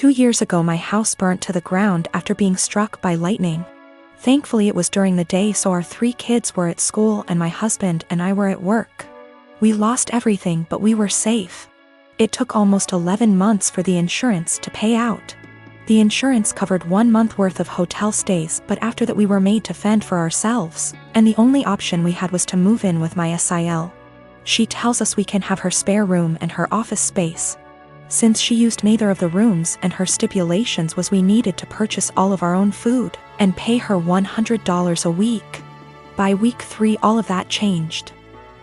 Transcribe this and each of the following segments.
2 years ago my house burnt to the ground after being struck by lightning. Thankfully it was during the day, so our 3 kids were at school and my husband and I were at work. We lost everything, but we were safe. It took almost 11 months for the insurance to pay out. The insurance covered 1 month worth of hotel stays, but after that we were made to fend for ourselves, and the only option we had was to move in with my SIL. She tells us we can have her spare room and her office space. Since she used neither of the rooms, and her stipulations was we needed to purchase all of our own food and pay her $100 a week. By week 3 all of that changed.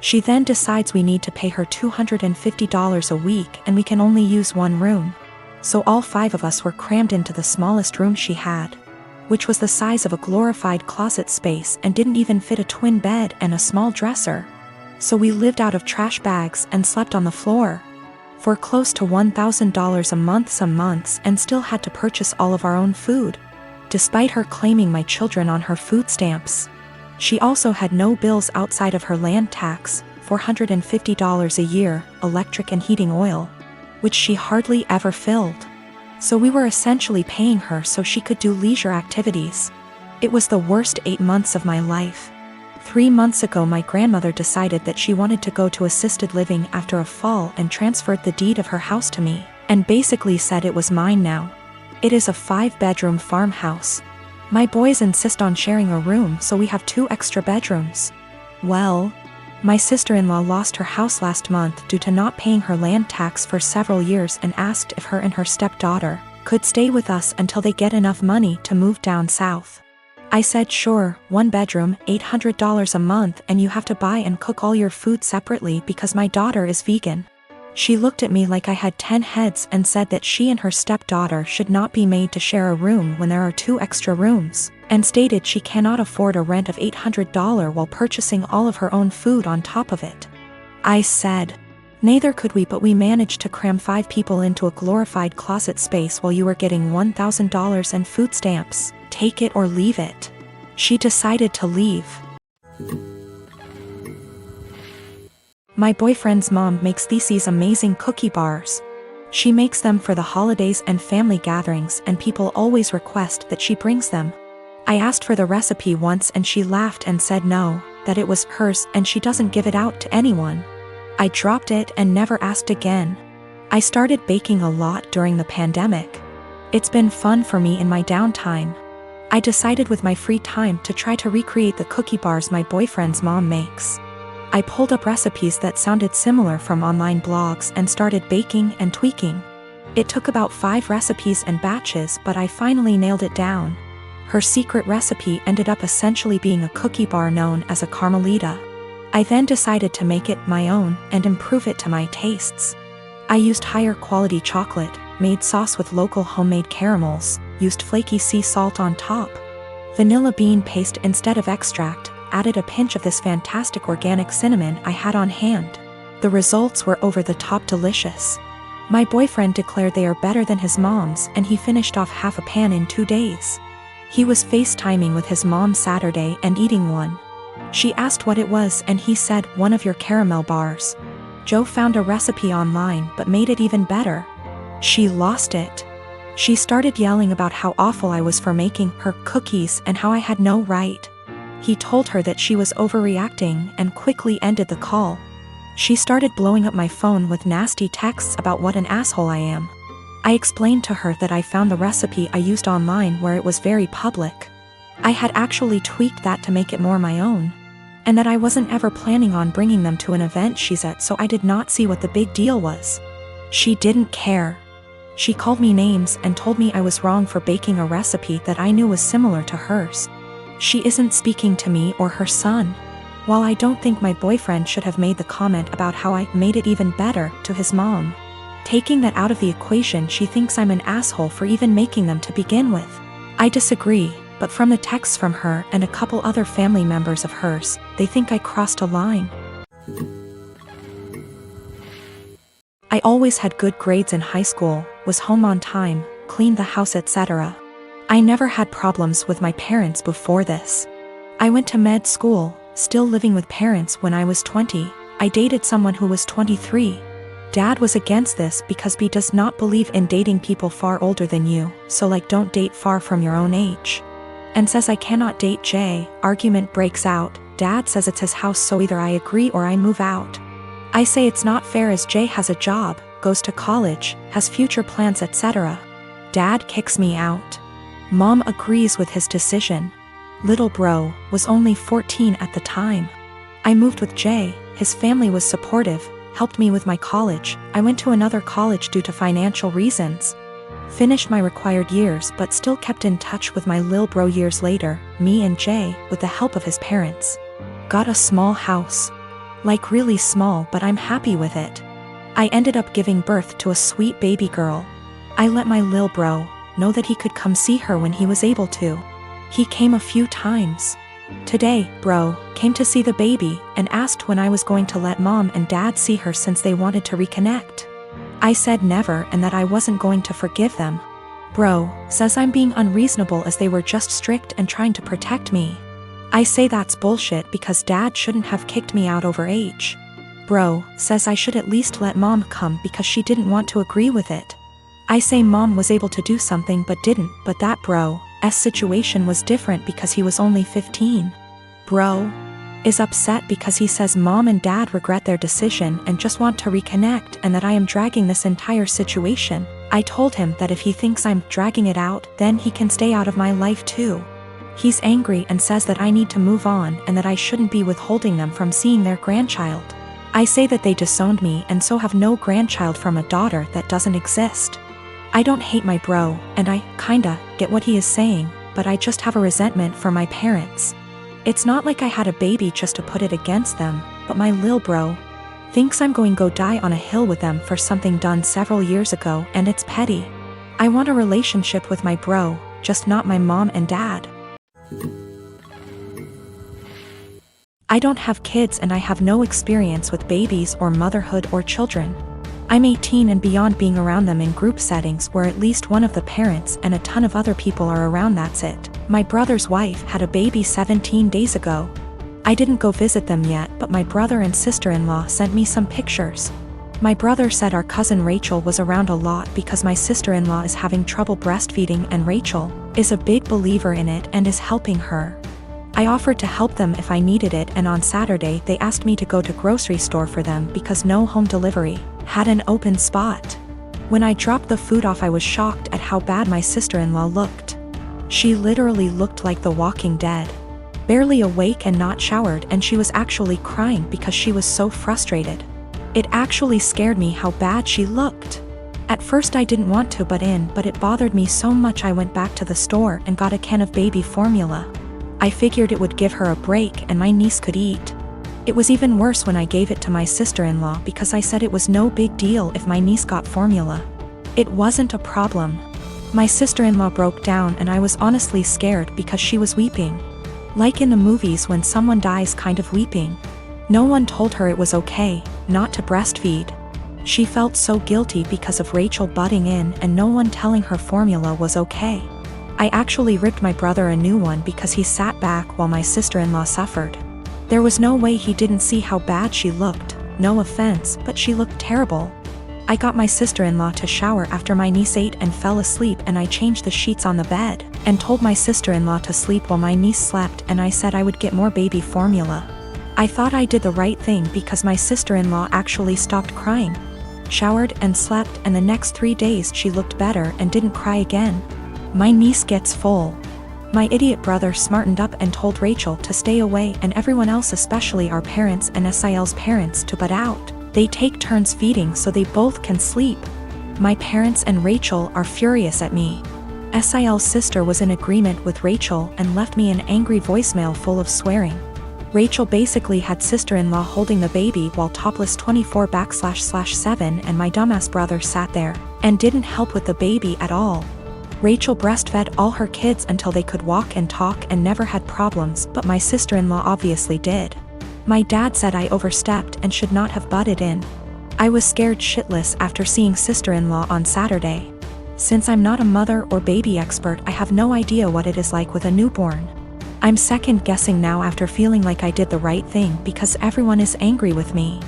She then decides we need to pay her $250 a week and we can only use 1 room. So all 5 of us were crammed into the smallest room she had, which was the size of a glorified closet space and didn't even fit a twin bed and a small dresser. So we lived out of trash bags and slept on the floor for close to $1,000 a month some months, and still had to purchase all of our own food, despite her claiming my children on her food stamps. She also had no bills outside of her land tax, $450 a year, electric and heating oil, which she hardly ever filled. So we were essentially paying her so she could do leisure activities. It was the worst 8 months of my life. 3 months ago my grandmother decided that she wanted to go to assisted living after a fall and transferred the deed of her house to me, and basically said it was mine now. It is a 5-bedroom farmhouse. My boys insist on sharing a room, so we have 2 extra bedrooms. Well, my sister-in-law lost her house last month due to not paying her land tax for several years and asked if her and her stepdaughter could stay with us until they get enough money to move down south. I said sure, 1 bedroom, $800 a month, and you have to buy and cook all your food separately because my daughter is vegan. She looked at me like I had 10 heads and said that she and her stepdaughter should not be made to share a room when there are 2 extra rooms, and stated she cannot afford a rent of $800 while purchasing all of her own food on top of it. I said, neither could we, but we managed to cram 5 people into a glorified closet space while you were getting $1,000 and food stamps. Take it or leave it. She decided to leave. My boyfriend's mom makes these amazing cookie bars. She makes them for the holidays and family gatherings, and people always request that she brings them. I asked for the recipe once and she laughed and said no, that it was hers and she doesn't give it out to anyone. I dropped it and never asked again. I started baking a lot during the pandemic. It's been fun for me in my downtime. I decided with my free time to try to recreate the cookie bars my boyfriend's mom makes. I pulled up recipes that sounded similar from online blogs and started baking and tweaking. It took about 5 recipes and batches, but I finally nailed it down. Her secret recipe ended up essentially being a cookie bar known as a Carmelita. I then decided to make it my own and improve it to my tastes. I used higher quality chocolate, made sauce with local homemade caramels, used flaky sea salt on top, vanilla bean paste instead of extract, added a pinch of this fantastic organic cinnamon I had on hand. The results were over the top delicious. My boyfriend declared they are better than his mom's, and he finished off half a pan in 2 days. He was FaceTiming with his mom Saturday and eating one. She asked what it was and he said, one of your caramel bars. Joe found a recipe online but made it even better. She lost it. She started yelling about how awful I was for making her cookies and how I had no right. He told her that she was overreacting and quickly ended the call. She started blowing up my phone with nasty texts about what an asshole I am. I explained to her that I found the recipe I used online where it was very public. I had actually tweaked that to make it more my own, and that I wasn't ever planning on bringing them to an event she's at, so I did not see what the big deal was. She didn't care. She called me names and told me I was wrong for baking a recipe that I knew was similar to hers. She isn't speaking to me or her son. While I don't think my boyfriend should have made the comment about how I made it even better to his mom, taking that out of the equation, she thinks I'm an asshole for even making them to begin with. I disagree, but from the texts from her and a couple other family members of hers, they think I crossed a line. I always had good grades in high school, was home on time, cleaned the house, etc. I never had problems with my parents before this. I went to med school, still living with parents when I was 20. I dated someone who was 23. Dad was against this because B does not believe in dating people far older than you, so like don't date far from your own age. And says I cannot date J. Argument breaks out. Dad says it's his house, so either I agree or I move out. I say it's not fair as Jay has a job, goes to college, has future plans, etc. Dad kicks me out. Mom agrees with his decision. Little bro was only 14 at the time. I moved with Jay, his family was supportive, helped me with my college. I went to another college due to financial reasons. Finished my required years but still kept in touch with my lil bro years later. Me and Jay, with the help of his parents, got a small house. Like really small, but I'm happy with it. I ended up giving birth to a sweet baby girl. I let my lil bro know that he could come see her when he was able to. He came a few times. Today, bro came to see the baby and asked when I was going to let mom and dad see her since they wanted to reconnect. I said never and that I wasn't going to forgive them. Bro says I'm being unreasonable as they were just strict and trying to protect me. I say that's bullshit because dad shouldn't have kicked me out over age. Bro says I should at least let mom come because she didn't want to agree with it. I say mom was able to do something but didn't, but that bro's situation was different because he was only 15. Bro is upset because he says mom and dad regret their decision and just want to reconnect and that I am dragging this entire situation. I told him that if he thinks I'm dragging it out, then he can stay out of my life too. He's angry and says that I need to move on and that I shouldn't be withholding them from seeing their grandchild. I say that they disowned me and so have no grandchild from a daughter that doesn't exist. I don't hate my bro, and I kinda get what he is saying, but I just have a resentment for my parents. It's not like I had a baby just to put it against them, but my lil bro thinks I'm going to go die on a hill with them for something done several years ago, and it's petty. I want a relationship with my bro, just not my mom and dad. I don't have kids and I have no experience with babies or motherhood or children. I'm 18 and beyond being around them in group settings where at least one of the parents and a ton of other people are around, that's it. My brother's wife had a baby 17 days ago. I didn't go visit them yet, but my brother and sister-in-law sent me some pictures. My brother said our cousin Rachel was around a lot because my sister-in-law is having trouble breastfeeding and Rachel is a big believer in it and is helping her. I offered to help them if I needed it, and on Saturday they asked me to go to grocery store for them because no home delivery had an open spot. When I dropped the food off, I was shocked at how bad my sister-in-law looked. She literally looked like the Walking Dead. Barely awake and not showered, and she was actually crying because she was so frustrated. It actually scared me how bad she looked. At first I didn't want to butt in, but it bothered me so much I went back to the store and got a can of baby formula. I figured it would give her a break and my niece could eat. It was even worse when I gave it to my sister-in-law because I said it was no big deal if my niece got formula. It wasn't a problem. My sister-in-law broke down and I was honestly scared because she was weeping. Like in the movies when someone dies, kind of weeping. No one told her it was okay not to breastfeed. She felt so guilty because of Rachel butting in and no one telling her formula was okay. I actually ripped my brother a new one because he sat back while my sister-in-law suffered. There was no way he didn't see how bad she looked, no offense, but she looked terrible. I got my sister-in-law to shower after my niece ate and fell asleep, and I changed the sheets on the bed and told my sister-in-law to sleep while my niece slept, and I said I would get more baby formula. I thought I did the right thing because my sister-in-law actually stopped crying, showered and slept, and the next 3 days she looked better and didn't cry again. My niece gets full. My idiot brother smartened up and told Rachel to stay away and everyone else, especially our parents and SIL's parents, to butt out. They take turns feeding so they both can sleep. My parents and Rachel are furious at me. SIL's sister was in agreement with Rachel and left me an angry voicemail full of swearing. Rachel basically had sister-in-law holding the baby while topless 24/7, and my dumbass brother sat there and didn't help with the baby at all. Rachel breastfed all her kids until they could walk and talk and never had problems, but my sister-in-law obviously did. My dad said I overstepped and should not have butted in. I was scared shitless after seeing sister-in-law on Saturday. Since I'm not a mother or baby expert, I have no idea what it is like with a newborn. I'm second guessing now after feeling like I did the right thing because everyone is angry with me.